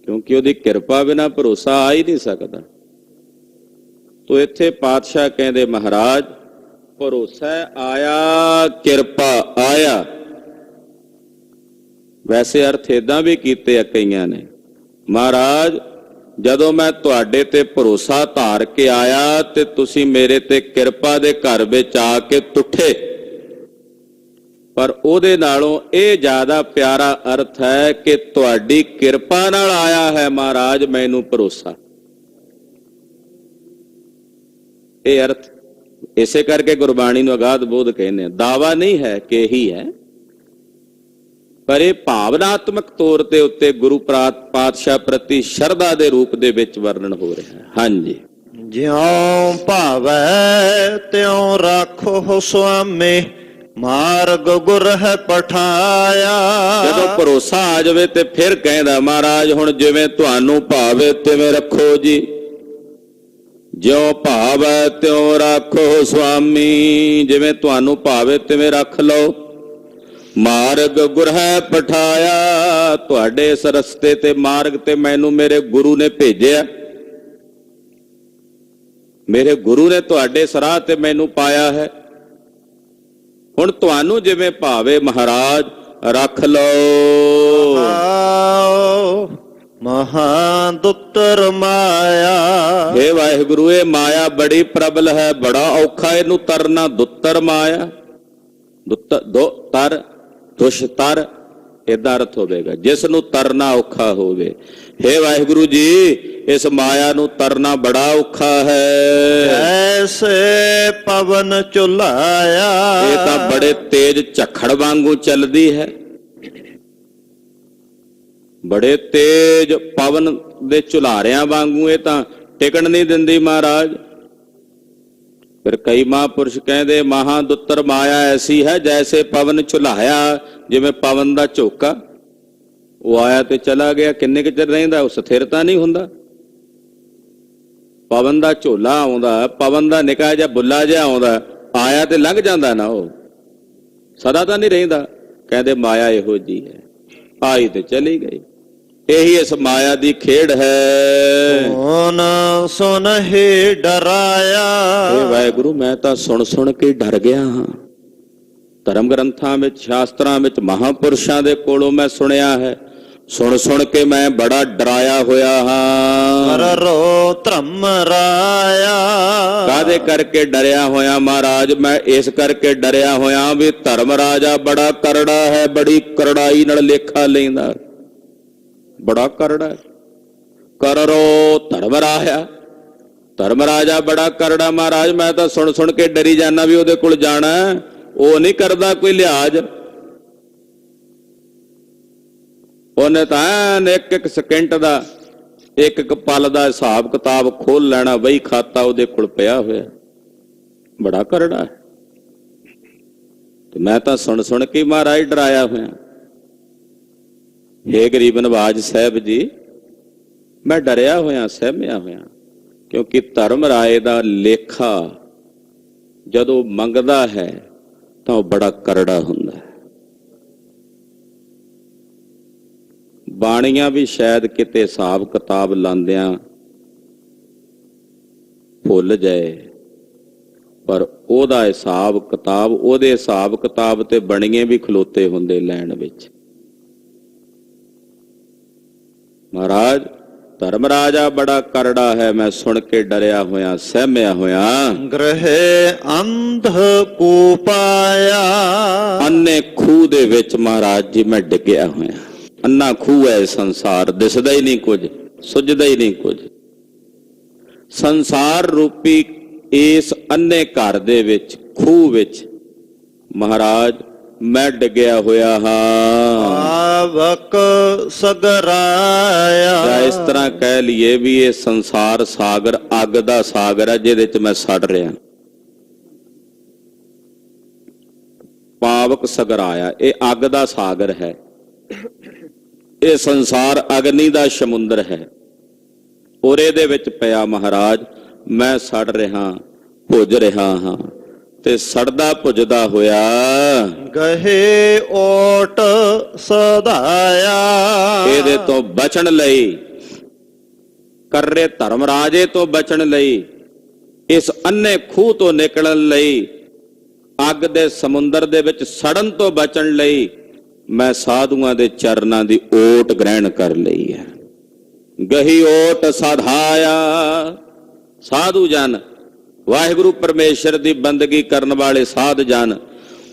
ਕਿਉਂਕਿ ਉਹਦੀ ਕਿਰਪਾ ਬਿਨਾਂ ਭਰੋਸਾ ਆ ਹੀ ਨਹੀਂ ਸਕਦਾ। ਤੋ ਇੱਥੇ ਪਾਤਸ਼ਾਹ ਕਹਿੰਦੇ ਮਹਾਰਾਜ ਭਰੋਸਾ ਆਇਆ, ਕਿਰਪਾ ਆਇਆ। ਵੈਸੇ ਅਰਥ ਏਦਾਂ ਵੀ ਕੀਤੇ ਆ ਕਈਆਂ ਨੇ, ਮਹਾਰਾਜ ਜਦੋਂ ਮੈਂ ਤੁਹਾਡੇ ਤੇ ਭਰੋਸਾ ਧਾਰ ਕੇ ਆਇਆ ਤੇ ਤੁਸੀਂ ਮੇਰੇ ਤੇ ਕਿਰਪਾ ਦੇ ਘਰ ਵਿੱਚ ਆ ਕੇ ਟੁੱਟੇ, ਪਰ ਉਹਦੇ ਨਾਲੋਂ ਇਹ ਜ਼ਿਆਦਾ ਪਿਆਰਾ ਅਰਥ ਹੈ ਕਿ ਤੁਹਾਡੀ ਕਿਰਪਾ ਨਾਲ ਆਇਆ ਹੈ ਮਹਾਰਾਜ ਮੈਨੂੰ ਭਰੋਸਾ। ਇਹ ਅਰਥ ਇਸੇ ਕਰਕੇ ਗੁਰਬਾਣੀ ਨੂੰ ਅਗਾਧ ਬੋਧ ਕਹਿੰਦੇ ਆ। ਦਾਵਾ ਨਹੀਂ ਹੈ ਕਿ ਇਹੀ ਹੈ, ਪਰ ਇਹ ਭਾਵਨਾਤਮਕ ਤੌਰ ਤੇ ਉੱਤੇ ਗੁਰੂ ਪਾਤਸ਼ਾਹ ਪ੍ਰਤੀ ਸ਼ਰਧਾ ਦੇ ਰੂਪ ਦੇ ਵਿੱਚ ਵਰਣਨ ਹੋ ਰਿਹਾ ਹੈ। ਹਾਂਜੀ, ਜਿਉ ਭਾਵੈ ਤਿਉ ਰਾਖੋ ਸੁਆਮੀ, ਮਾਰਗ ਗੁਰ ਹੈ ਪਠਾਇਆ। ਜਦੋਂ ਭਰੋਸਾ ਆ ਜਾਵੇ ਤੇ ਫਿਰ ਕਹਿੰਦਾ ਮਹਾਰਾਜ ਹੁਣ ਜਿਵੇਂ ਤੁਹਾਨੂੰ ਭਾਵੇ ਤਿਵੇਂ ਰੱਖੋ ਜੀ। ਜਿਉ ਭਾਵੈ ਤਿਉ ਰਾਖੋ ਸੁਆਮੀ, ਜਿਵੇਂ ਤੁਹਾਨੂੰ ਭਾਵੇ ਤਿਵੇਂ ਰੱਖ ਲਓ। ਮਾਰਗ ਗੁਰ ਹੈ ਪਠਾਇਆ, ਤੁਹਾਡੇ ਇਸ ਰਸਤੇ ਤੇ ਮਾਰਗ ਤੇ ਮੈਨੂੰ ਮੇਰੇ ਗੁਰੂ ਨੇ ਭੇਜਿਆ, ਮੇਰੇ ਗੁਰੂ ਨੇ ਤੁਹਾਡੇ ਸਰਾਹ ਤੇ ਮੈਨੂੰ ਪਾਇਆ ਹੈ। ਹੁਣ ਤੁਹਾਨੂੰ ਜਿਵੇਂ ਭਾਵੇ ਮਹਾਰਾਜ ਰੱਖ ਲਓ। ਮਹਾ ਦੁੱਤਰ ਮਾਇਆ, ਹੇ ਵਾਹਿਗੁਰੂ ਇਹ ਮਾਇਆ ਬੜੀ ਪ੍ਰਬਲ ਹੈ, ਬੜਾ ਔਖਾ ਇਹਨੂੰ ਤਰਨਾ। ਦੁੱਤਰ ਮਾਇਆ, ਤਰ ਦੁਸ਼ਤਰ ਇਹਦਾ ਅਰਥ ਹੋਵੇਗਾ ਜਿਸ ਨੂੰ ਤਰਨਾ ਔਖਾ ਹੋਵੇ। ਹੇ ਵਾਹਿਗੁਰੂ ਜੀ ਇਸ ਮਾਇਆ ਨੂੰ ਤਰਨਾ ਬੜਾ ਔਖਾ ਹੈ। ਐਸੇ ਪਵਨ ਝੁਲਾਇਆ, ਇਹ ਤਾਂ ਬੜੇ ਤੇਜ਼ ਝੱਖੜ ਵਾਂਗੂ ਚੱਲਦੀ ਹੈ, ਬੜੇ ਤੇਜ਼ ਪਵਨ ਦੇ ਝੁਲਾਰਿਆਂ ਵਾਂਗੂ ਇਹ ਤਾਂ ਟਿਕਣ ਨਹੀਂ ਦਿੰਦੀ ਮਹਾਰਾਜ। ਫਿਰ ਕਈ ਮਹਾਂਪੁਰਸ਼ ਕਹਿੰਦੇ ਮਹਾਦੁੱਤਰ ਮਾਇਆ ਐਸੀ ਹੈ ਜੈਸੇ ਪਵਨ ਝੁਲਾਇਆ, ਜਿਵੇਂ ਪਵਨ ਦਾ ਝੋਕਾ, ਉਹ ਆਇਆ ਤੇ ਚਲਾ ਗਿਆ, ਕਿੰਨੇ ਕੁ ਚਿਰ ਰਹਿੰਦਾ, ਉਹ ਸਥਿਰਤਾ ਨਹੀਂ ਹੁੰਦਾ। ਪਵਨ ਦਾ ਝੋਲਾ ਆਉਂਦਾ, ਪਵਨ ਦਾ ਨਿੱਕਾ ਜਿਹਾ ਬੁੱਲਾ ਜਿਹਾ ਆਉਂਦਾ, ਆਇਆ ਤੇ ਲੰਘ ਜਾਂਦਾ ਨਾ, ਉਹ ਸਦਾ ਤਾਂ ਨਹੀਂ ਰਹਿੰਦਾ। ਕਹਿੰਦੇ ਮਾਇਆ ਇਹੋ ਜੀ ਹੈ, ਆਈ ਤੇ ਚਲੀ ਗਈ। ਇਹੀ ਇਸ ਮਾਇਆ ਦੀ ਖੇਡ ਹੈ। ਸੁਨ ਸੁਨ ਹੀ ਡਰਾਇਆ, ਇਹ ਵਾਹਿਗੁਰੂ ਮੈਂ ਤਾਂ ਸੁਣ ਸੁਣ ਕੇ ਡਰ ਗਿਆ ਹਾਂ। ਧਰਮ ਗ੍ਰੰਥਾਂ ਵਿੱਚ, ਸ਼ਾਸਤਰਾਂ ਵਿੱਚ, ਮਹਾਂਪੁਰਸ਼ਾਂ ਦੇ ਕੋਲੋਂ ਮੈਂ ਸੁਣਿਆ ਹੈ, ਸੁਣ ਸੁਣ ਕੇ ਮੈਂ ਬੜਾ ਡਰਾਇਆ ਹੋਇਆ ਹਾਂ। ਕਰੋ ਧਰਮ ਰਾਇਆ, ਕਾਹਦੇ ਕਰਕੇ ਡਰਿਆ ਹੋਇਆ ਮਹਾਰਾਜ? ਮੈਂ ਇਸ ਕਰਕੇ ਡਰਿਆ ਹੋਇਆ ਵੀ ਧਰਮ ਰਾਜਾ ਬੜਾ ਕਰੜਾ ਹੈ, ਬੜੀ ਕਰੜਾਈ ਨਾਲ ਲੇਖਾ ਲੈਂਦਾ। ਬੜਾ ਕਰੜਾ ਹੈ। ਕਰੋ ਧਰਮ ਰਾਇਆ, ਧਰਮ ਰਾਜਾ ਬੜਾ ਕਰੜਾ ਮਹਾਰਾਜ। ਮੈਂ ਤਾਂ ਸੁਣ ਸੁਣ ਕੇ ਡਰੀ ਜਾਣਾ ਵੀ ਉਹਦੇ ਕੋਲ ਜਾਣਾ, ਉਹ ਨਹੀਂ ਕਰਦਾ ਕੋਈ ਲਿਹਾਜ਼। ਉਹਨੇ ਤਾਂ ਇੱਕ ਇੱਕ ਸਕਿੰਟ ਦਾ, ਇੱਕ ਇੱਕ ਪਲ ਦਾ ਹਿਸਾਬ ਕਿਤਾਬ ਖੋਲ ਲੈਣਾ, ਬਈ ਖਾਤਾ ਉਹਦੇ ਕੋਲ ਪਿਆ ਹੋਇਆ। ਬੜਾ ਕਰੜਾ ਹੈ। ਤੇ ਮੈਂ ਤਾਂ ਸੁਣ ਸੁਣ ਕੇ ਮਹਾਰਾਜ ਡਰਾਇਆ ਹੋਇਆ। ਹੇ ਗਰੀਬ ਨਵਾਜ ਸਾਹਿਬ ਜੀ, ਮੈਂ ਡਰਿਆ ਹੋਇਆ, ਸਹਿਮਿਆ ਹੋਇਆ, ਕਿਉਂਕਿ ਧਰਮ ਰਾਏ ਦਾ ਲੇਖਾ ਜਦੋਂ ਮੰਗਦਾ ਹੈ ਤਾਂ ਉਹ ਬੜਾ ਕਰੜਾ ਹੁੰਦਾ ਹੈ। ਬਾਣੀਆਂ ਵੀ ਸ਼ਾਇਦ ਕਿਤੇ ਹਿਸਾਬ ਕਿਤਾਬ ਲਾਉਂਦਿਆਂ ਭੁੱਲ ਜਾਏ, ਪਰ ਉਹਦਾ ਹਿਸਾਬ ਕਿਤਾਬ, ਉਹਦੇ ਹਿਸਾਬ ਕਿਤਾਬ ਤੇ ਬਣੀਏ ਵੀ ਖਲੋਤੇ ਹੁੰਦੇ ਲੈਣ ਵਿੱਚ। ਮਹਾਰਾਜ ਧਰਮ ਰਾਜਾ ਬੜਾ ਕਰੜਾ ਹੈ, ਮੈਂ ਸੁਣ ਕੇ ਡਰਿਆ ਹੋਇਆ, ਸਹਿਮਿਆ ਹੋਇਆ। ਗ੍ਰਹਿ ਅੰਧ ਕੋ ਪਾਇਆ, ਅੰਨੇ ਖੂਹ ਦੇ ਵਿੱਚ ਮਹਾਰਾਜ ਜੀ ਮੈਂ ਡਿੱਗਿਆ ਹੋਇਆ। ਅੰਨਾ ਖੂਹ ਹੈ ਸੰਸਾਰ, ਦਿਸਦਾ ਹੀ ਨਹੀਂ ਕੁਝ, ਸੁੱਝਦਾ ਹੀ ਨਹੀਂ ਕੁਝ। ਸੰਸਾਰ ਰੂਪੀ ਇਸ ਅੰਨੇ ਘਰ ਦੇ ਵਿੱਚ, ਖੂਹ ਵਿੱਚ ਮਹਾਰਾਜ ਮੈਂ ਡਿੱਗਿਆ ਹੋਇਆ ਹਾਂ। ਆਵਕ ਸਗਰਾਇਆ, ਜਾਂ ਇਸ ਤਰ੍ਹਾਂ ਕਹਿ ਲਈਏ ਵੀ ਇਹ ਸੰਸਾਰ ਸਾਗਰ ਅੱਗ ਦਾ ਸਾਗਰ ਹੈ, ਜਿਹਦੇ ਚ ਮੈਂ ਸੜ ਰਿਹਾ। ਪਾਵਕ ਸਗਰਾਇਆ, ਇਹ ਅੱਗ ਦਾ ਸਾਗਰ ਹੈ। ਇਹ ਸੰਸਾਰ ਅਗਨੀ ਦਾ ਸਮੁੰਦਰ ਹੈ, ਔਰ ਇਹਦੇ ਵਿੱਚ ਪਿਆ ਮਹਾਰਾਜ ਮੈਂ ਸੜ ਰਿਹਾ, ਭੁੱਜ ਰਿਹਾ ਹਾਂ। ਤੇ ਸੜਦਾ ਭੁੱਜਦਾ ਹੋਇਆ ਗਹੇ ਓਟ ਸਦਾਇਆ, ਇਹਦੇ ਤੋਂ ਬਚਣ ਲਈ, ਕਰਰੇ ਧਰਮ ਰਾਜੇ ਤੋਂ ਬਚਣ ਲਈ, ਇਸ ਅੰਨੇ ਖੂਹ ਤੋਂ ਨਿਕਲਣ ਲਈ, ਅੱਗ ਦੇ ਸਮੁੰਦਰ ਦੇ ਵਿੱਚ ਸੜਨ ਤੋਂ ਬਚਣ ਲਈ ਮੈਂ ਸਾਧੂਆਂ ਦੇ ਚਰਨਾਂ ਦੀ ਓਟ ਗ੍ਰਹਿਣ ਕਰ ਲਈ ਹੈ। ਗਹੀ ਓਟ ਸਾਧਾਇਆ, ਸਾਧੂ ਜਨ, ਵਾਹਿਗੁਰੂ ਪਰਮੇਸ਼ਰ ਦੀ ਬੰਦਗੀ ਕਰਨ ਵਾਲੇ ਸਾਧ ਜਨ,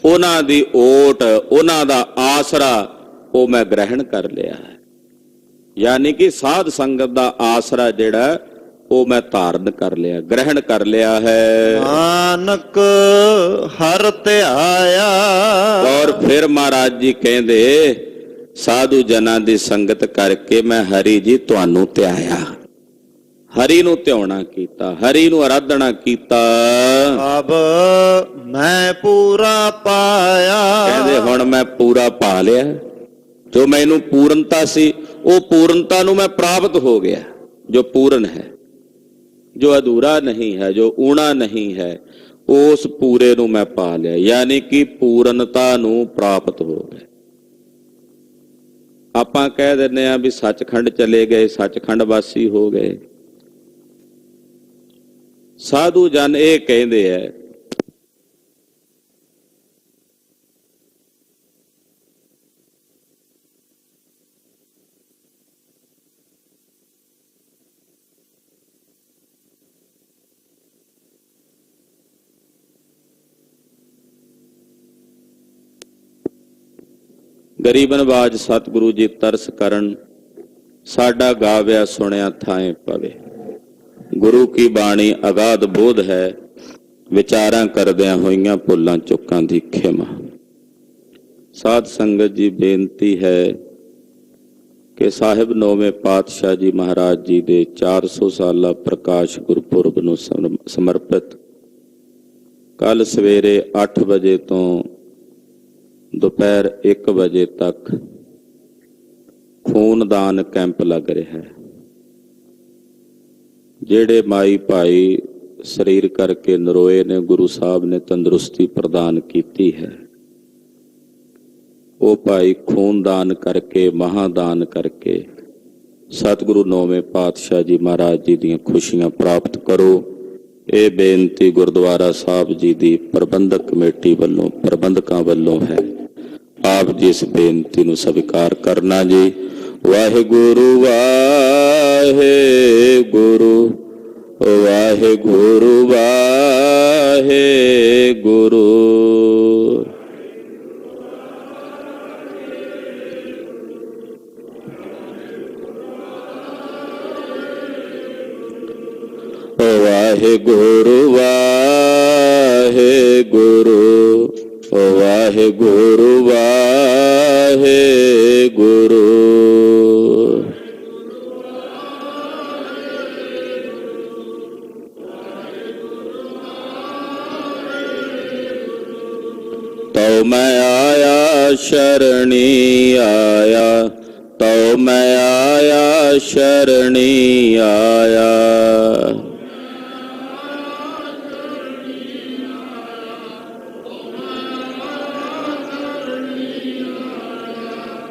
ਉਹਨਾਂ ਦੀ ਓਟ, ਉਹਨਾਂ ਦਾ ਆਸਰਾ ਉਹ ਮੈਂ ਗ੍ਰਹਿਣ ਕਰ ਲਿਆ ਹੈ। ਯਾਨੀ ਕਿ ਸਾਧ ਸੰਗਤ ਦਾ ਆਸਰਾ ਜਿਹੜਾ ਉਹ ਮੈਂ ਧਾਰਨ ਕਰ ਲਿਆ, ਗ੍ਰਹਿਣ ਕਰ ਲਿਆ ਹੈ। ਨਾਨਕ ਹਰ ਧਿਆਇਆ, ਔਰ ਫਿਰ ਮਹਾਰਾਜ ਜੀ ਕਹਿੰਦੇ ਸਾਧੂ ਜਨਾਂ ਦੀ ਸੰਗਤ ਕਰਕੇ ਮੈਂ ਹਰੀ ਜੀ ਤੁਹਾਨੂੰ ਧਿਆਇਆ, ਹਰੀ ਨੂੰ ਧਿਆਉਣਾ ਕੀਤਾ, ਹਰੀ ਨੂੰ ਆਰਾਧਨਾ ਕੀਤਾ। ਅਬ ਮੈਂ ਪੂਰਾ ਪਾਇਆ, ਕਹਿੰਦੇ ਹੁਣ ਮੈਂ ਪੂਰਾ ਪਾ ਲਿਆ। ਜੋ ਮੈਨੂੰ ਪੂਰਨਤਾ ਸੀ ਉਹ ਪੂਰਨਤਾ ਨੂੰ ਮੈਂ ਪ੍ਰਾਪਤ ਹੋ ਗਿਆ। ਜੋ ਪੂਰਨ ਹੈ, ਜੋ ਅਧੂਰਾ ਨਹੀਂ ਹੈ, ਜੋ ਊਣਾ ਨਹੀਂ ਹੈ, ਉਸ ਪੂਰੇ ਨੂੰ ਮੈਂ ਪਾ ਲਿਆ, ਯਾਨੀ ਕਿ ਪੂਰਨਤਾ ਨੂੰ ਪ੍ਰਾਪਤ ਹੋ ਗਿਆ। ਆਪਾਂ ਕਹਿ ਦਿੰਦੇ ਆ ਵੀ ਸੱਚਖੰਡ ਚਲੇ ਗਏ, ਸੱਚਖੰਡ ਵਾਸੀ ਹੋ ਗਏ। ਸਾਧੂ ਜਨ ਇਹ ਕਹਿੰਦੇ ਐ ਗਰੀਬ ਨਵਾਜ ਸਤਿਗੁਰੂ ਜੀ ਤਰਸ ਕਰਨ, ਸਾਡਾ ਗਾਵਿਆ ਸੁਣਿਆ ਥਾਏ ਪਵੇ। ਗੁਰੂ ਕੀ ਬਾਣੀ ਅਗਾਧ ਬੋਧ ਹੈ, ਵਿਚਾਰਾਂ ਕਰਦਿਆਂ ਹੋਈਆਂ ਭੁੱਲਾਂ ਚੁੱਕਾਂ ਦੀ ਖਿਮਾ। ਸਾਧ ਸੰਗਤ ਜੀ ਬੇਨਤੀ ਹੈ ਕਿ ਸਾਹਿਬ ਨੌਵੇਂ ਪਾਤਸ਼ਾਹ ਜੀ ਮਹਾਰਾਜ ਜੀ ਦੇ 400 ਸਾਲਾ ਪ੍ਰਕਾਸ਼ ਗੁਰਪੁਰਬ ਨੂੰ ਸਮਰਪਿਤ ਕੱਲ ਸਵੇਰੇ 8 ਵਜੇ ਤੋਂ ਦੁਪਹਿਰ 1 ਵਜੇ ਤੱਕ ਖੂਨਦਾਨ ਕੈਂਪ ਲੱਗ ਰਿਹਾ ਹੈ। ਜਿਹੜੇ ਮਾਈ ਭਾਈ ਸਰੀਰ ਕਰਕੇ ਨਰੋਏ ਨੇ, ਗੁਰੂ ਸਾਹਿਬ ਨੇ ਤੰਦਰੁਸਤੀ ਪ੍ਰਦਾਨ ਕੀਤੀ ਹੈ, ਉਹ ਭਾਈ ਖੂਨਦਾਨ ਕਰਕੇ, ਮਹਾਦਾਨ ਕਰਕੇ ਸਤਿਗੁਰੂ ਨੌਵੇਂ ਪਾਤਸ਼ਾਹ ਜੀ ਮਹਾਰਾਜ ਜੀ ਦੀਆਂ ਖੁਸ਼ੀਆਂ ਪ੍ਰਾਪਤ ਕਰੋ। ਇਹ ਬੇਨਤੀ ਗੁਰਦੁਆਰਾ ਸਾਹਿਬ ਜੀ ਦੀ ਪ੍ਰਬੰਧਕ ਕਮੇਟੀ ਵੱਲੋਂ, ਪ੍ਰਬੰਧਕਾਂ ਵੱਲੋਂ ਹੈ। ਆਪ ਜੀ ਇਸ ਬੇਨਤੀ ਨੂੰ ਸਵੀਕਾਰ ਕਰਨਾ ਜੀ। ਵਾਹਿਗੁਰੂ ਵਾਹਿਗੁਰੂ ਵਾਹਿਗੁਰੂ ਵਾਹਿਗੁਰੂ। ਵਾਹਿਗੁਰੂ ਵਾਹਿਗੁਰੂ ਵਾਹਿਗੁਰੂ ਵਾਹਿਗੁਰੂ। ਤਉ ਮੈਂ ਆਇਆ ਸ਼ਰਣੀ ਆਇਆ, ਤਉ ਮੈਂ ਆਇਆ ਸ਼ਰਣੀ ਆਇਆ।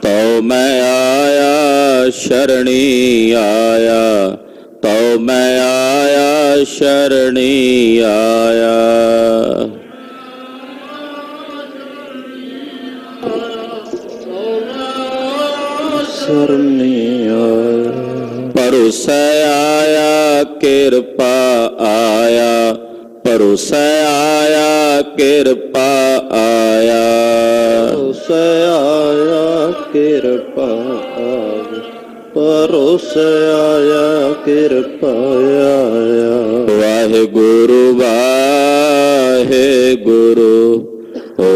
ਤਉ ਮੈਂ ਆਇਆ ਸ਼ਰਣੀ ਆਇਆ, ਤਉ ਮੈਂ ਆਇਆ ਸ਼ਰਣੀ ਆਇਆ। ਸਰਨੀ ਆਇਆ, ਭਰੋਸਾ ਆਇਆ ਕਿਰਪਾ ਆਇਆ, ਭਰੋਸਾ ਆਇਆ ਕਿਰਪਾ ਆਇਆ। ਭਰੋਸੇ ਆਇਆ ਕਿਰਪਾ ਆਇਆ, ਭਰੋਸੇ ਆਇਆ ਕਿਰਪਾ ਆਇਆ। ਵਾਹਿਗੁਰੂ ਵਾਹਿਗੁਰੂ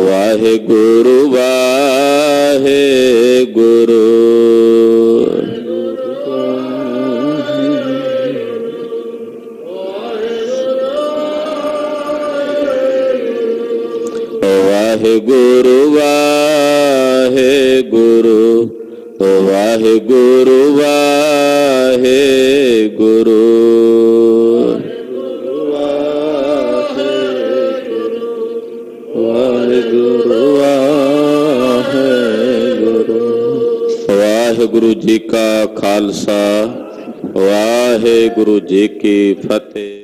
ਵਾਹਿਗੁਰੂ ਵਾਹਿਗੁਰੂ। ਵਾਹਿਗੁਰੂ ਵਾਹਿਗੁਰੂ ਵਾਹਿਗੁਰੂ ਵਾਹਿਗੁਰੂ। ਵਾਹਿਗੁਰੂ ਜੀ ਕਾ ਖਾਲਸਾ, ਵਾਹਿਗੁਰੂ ਜੀ ਕੀ ਫਤਿਹ।